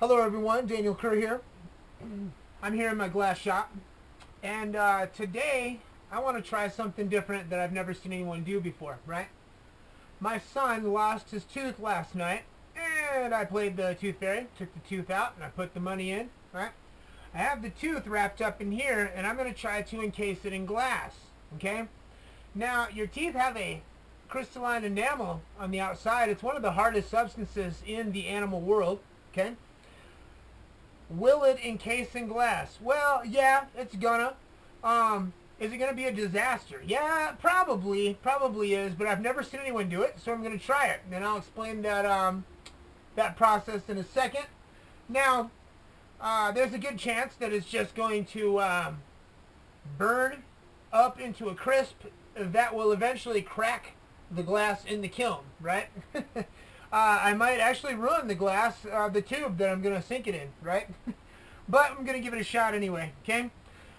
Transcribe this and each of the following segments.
Hello everyone, Daniel Kerr here. I'm here in my glass shop, and today I want to try something different that I've never seen anyone do before, right? My son lost his tooth last night, and I played the tooth fairy, took the tooth out, and I put the money in, right? I have the tooth wrapped up in here, and I'm going to try to encase it in glass, okay? Now, your teeth have a crystalline enamel on the outside. It's one of the hardest substances in the animal world, okay? Will it encase in glass? Well, yeah, it's gonna. Is it gonna be a disaster? Yeah, probably is, but I've never seen anyone do it, so I'm gonna try it, and I'll explain that process in a second. Now, there's a good chance that it's just going to burn up into a crisp that will eventually crack the glass in the kiln, right? I might actually ruin the glass, the tube that I'm going to sink it in, right? But I'm going to give it a shot anyway, okay?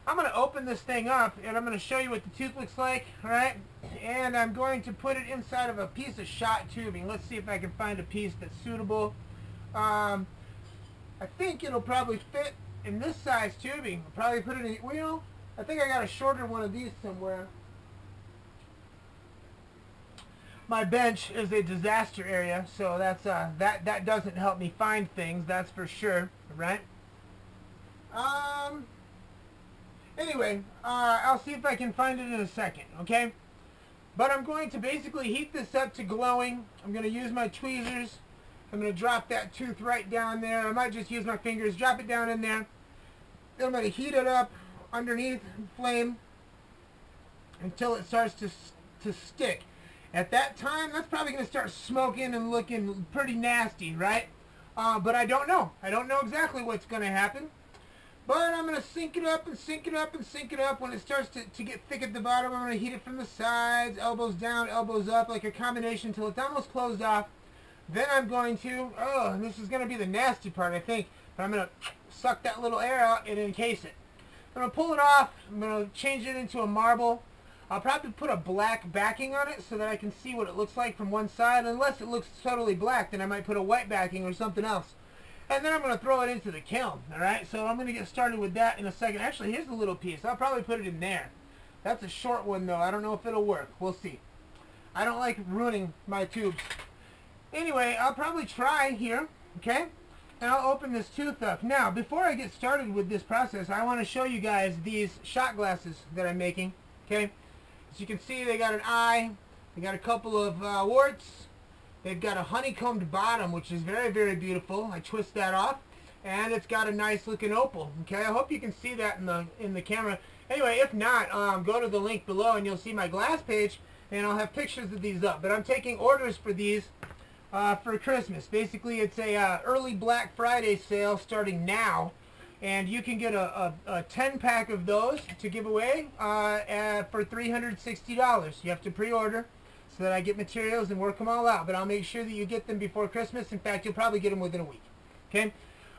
I'm going to open this thing up, and I'm going to show you what the tooth looks like, all right? And I'm going to put it inside of a piece of shot tubing. Let's see if I can find a piece that's suitable. I think it'll probably fit in this size tubing. I'll probably put it in, well, you know, I think I got a shorter one of these somewhere. My bench is a disaster area, so that's that doesn't help me find things, that's for sure, right? Anyway, I'll see if I can find it in a second, okay? But I'm going to basically heat this up to glowing. I'm going to use my tweezers. I'm going to drop that tooth right down there. I might just use my fingers, drop it down in there. Then I'm going to heat it up underneath flame until it starts to stick. At that time, that's probably going to start smoking and looking pretty nasty, right? But I don't know. I don't know exactly what's going to happen. But I'm going to sink it up and sink it up and sink it up. When it starts to get thick at the bottom, I'm going to heat it from the sides, elbows down, elbows up, like a combination until it's almost closed off. Then I'm going to, and this is going to be the nasty part, I think, but I'm going to suck that little air out and encase it. I'm going to pull it off. I'm going to change it into a marble. I'll probably put a black backing on it so that I can see what it looks like from one side. Unless it looks totally black, then I might put a white backing or something else. And then I'm going to throw it into the kiln, alright? So I'm going to get started with that in a second. Actually, here's a little piece. I'll probably put it in there. That's a short one, though. I don't know if it'll work. We'll see. I don't like ruining my tubes. Anyway, I'll probably try here, okay? And I'll open this tooth up. Now, before I get started with this process, I want to show you guys these shot glasses that I'm making, okay? As you can see, they got an eye, they got a couple of warts, they've got a honeycombed bottom, which is very, very beautiful. I twist that off, and it's got a nice looking opal, okay? I hope you can see that in the camera. Anyway, if not, go to the link below and you'll see my glass page, and I'll have pictures of these up. But I'm taking orders for these for Christmas. Basically, it's a early Black Friday sale starting now. And you can get a 10-pack of those to give away for $360. You have to pre-order so that I get materials and work them all out. But I'll make sure that you get them before Christmas. In fact, you'll probably get them within a week. Okay?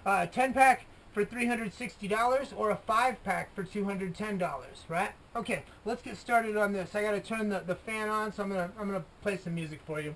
10-pack for $360 or a 5-pack for $210, right? Okay, let's get started on this. I got to turn the fan on, so I'm gonna play some music for you.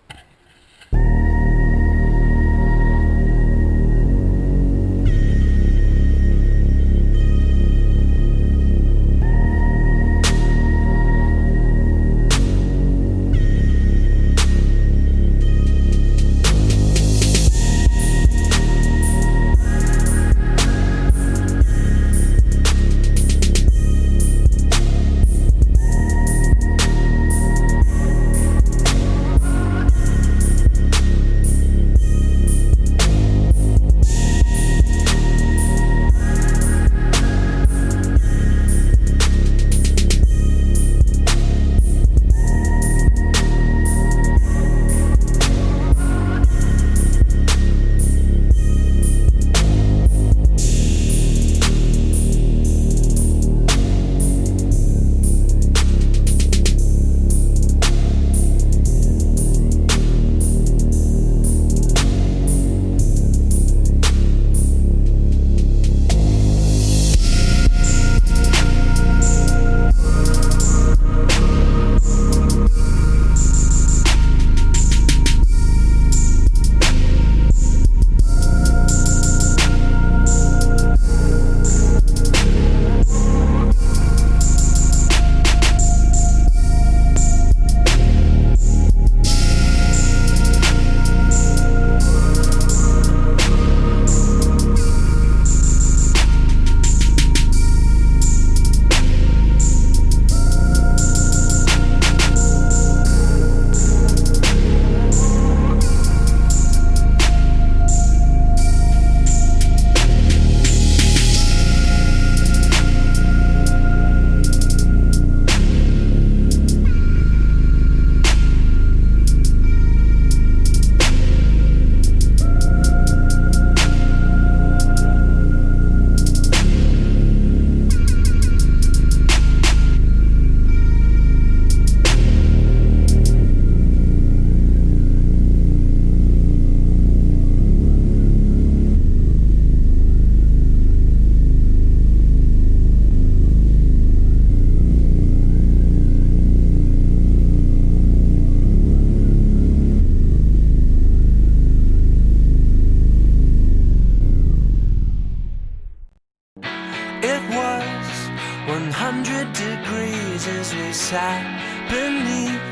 sat beneath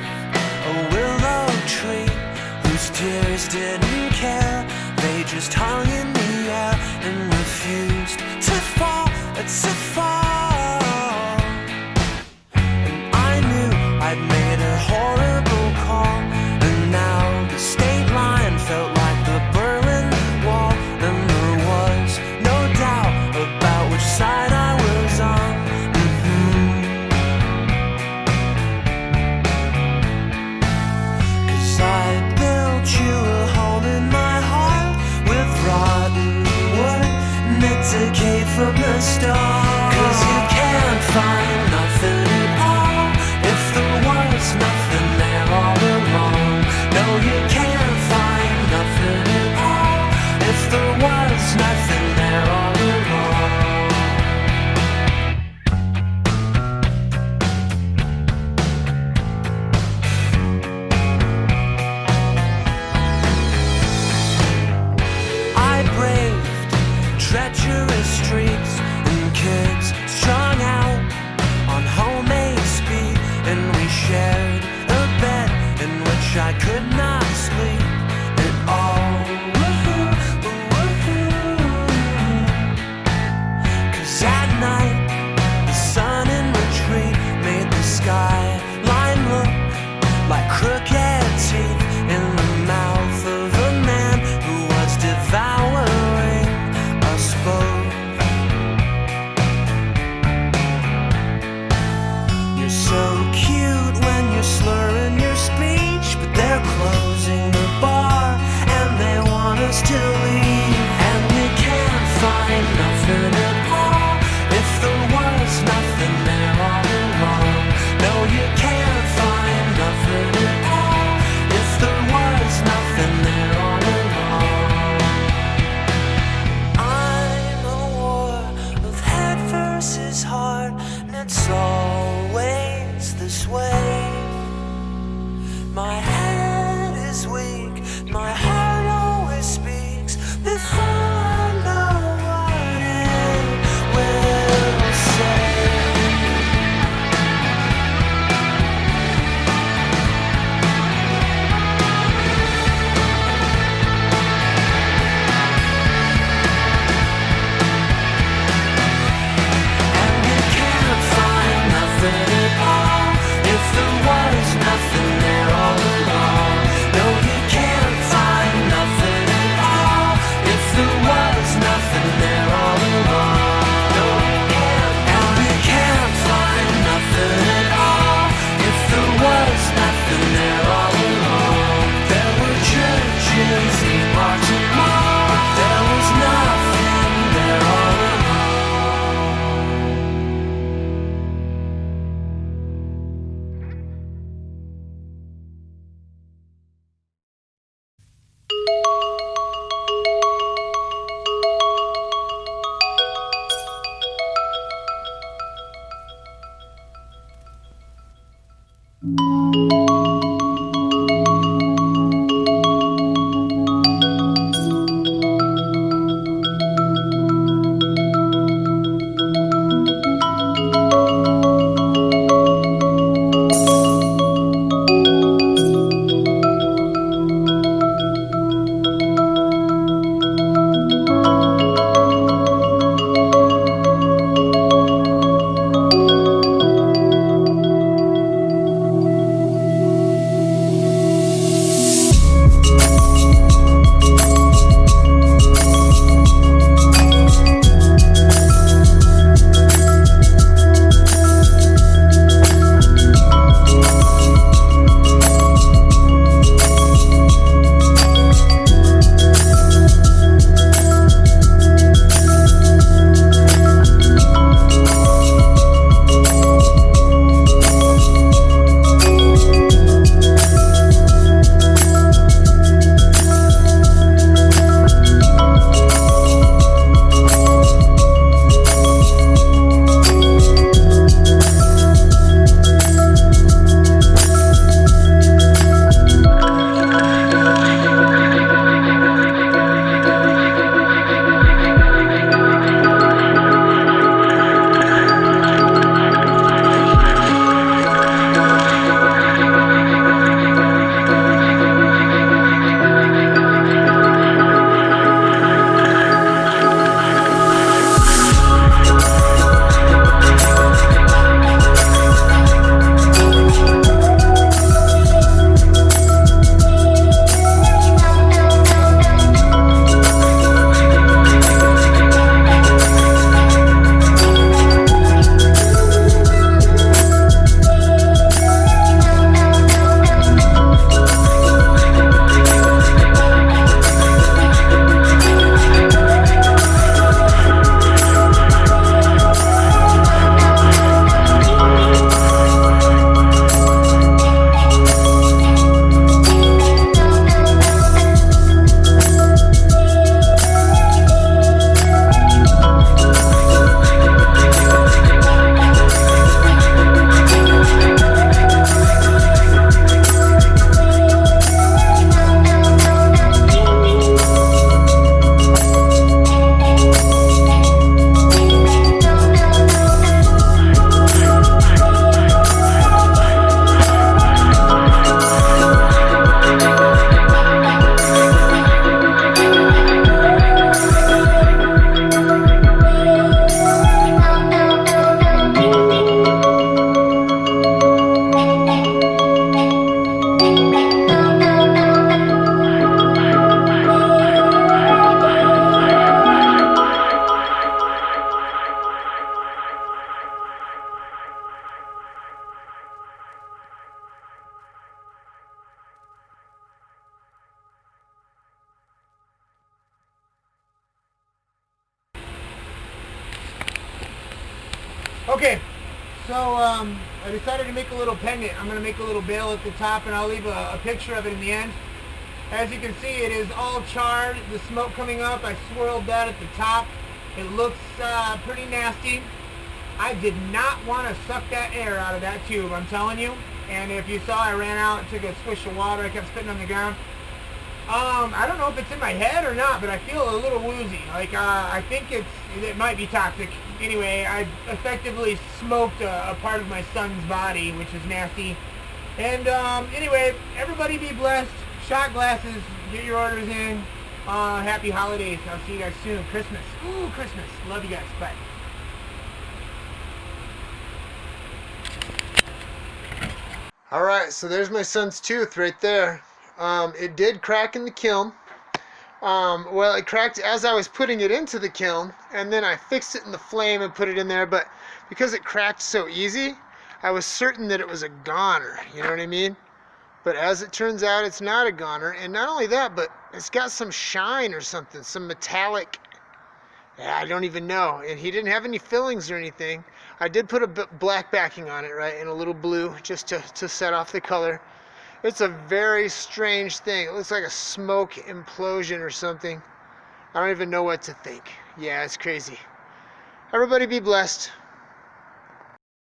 a willow tree whose tears didn't care. They just hung in the air and refused to fall, to fall. And I knew I'd made a horrible call, and now the state line felt like the Berlin Wall, and there was no doubt about which side I was on. Cause I built you a home in my heart with rotten wood, and it decayed from the start. Cause you can't find nothing at all if there was nothing there all along. No, you can't find nothing at all if there was nothing there all along. I braved treacherous streets and kids strung out on homemade speed, and we shared a bed in which I could not sleep at all. Cause at night the sun in retreat made the skyline look like crooked teeth in the mouth of a man who was devouring us both. You're so cute when you're slurring your speech, but they're closing the bar and they want us to leave. And we can't find nothing at all if there was nothing there all along. No, you can't find nothing at all if there was nothing there all along. I'm a war of head versus heart, and it's always this way. My head is weak, my heart always speaks before I know what Okay, so I decided to make a little pendant. I'm going to make a little bail at the top, and I'll leave a picture of it in the end. As you can see, it is all charred. The smoke coming up, I swirled that at the top. It looks pretty nasty. I did not want to suck that air out of that tube, I'm telling you. And if you saw, I ran out and took a swish of water. I kept spitting on the ground. I don't know if it's in my head or not, but I feel a little woozy. Like, I think it might be toxic. Anyway, I effectively smoked a part of my son's body, which is nasty. And anyway, everybody be blessed. Shot glasses. Get your orders in. Happy holidays. I'll see you guys soon. Christmas. Ooh, Christmas. Love you guys. Bye. Alright, so there's my son's tooth right there. It did crack in the kiln. Well, it cracked as I was putting it into the kiln, and then I fixed it in the flame and put it in there, but because it cracked so easy, I was certain that it was a goner, you know what I mean? But as it turns out, it's not a goner, and not only that, but it's got some shine or something, some metallic, I don't even know, and he didn't have any fillings or anything. I did put a black backing on it, right, and a little blue, just to set off the color. It's a very strange thing. It looks like a smoke implosion or something. I don't even know what to think. Yeah, it's crazy. Everybody be blessed.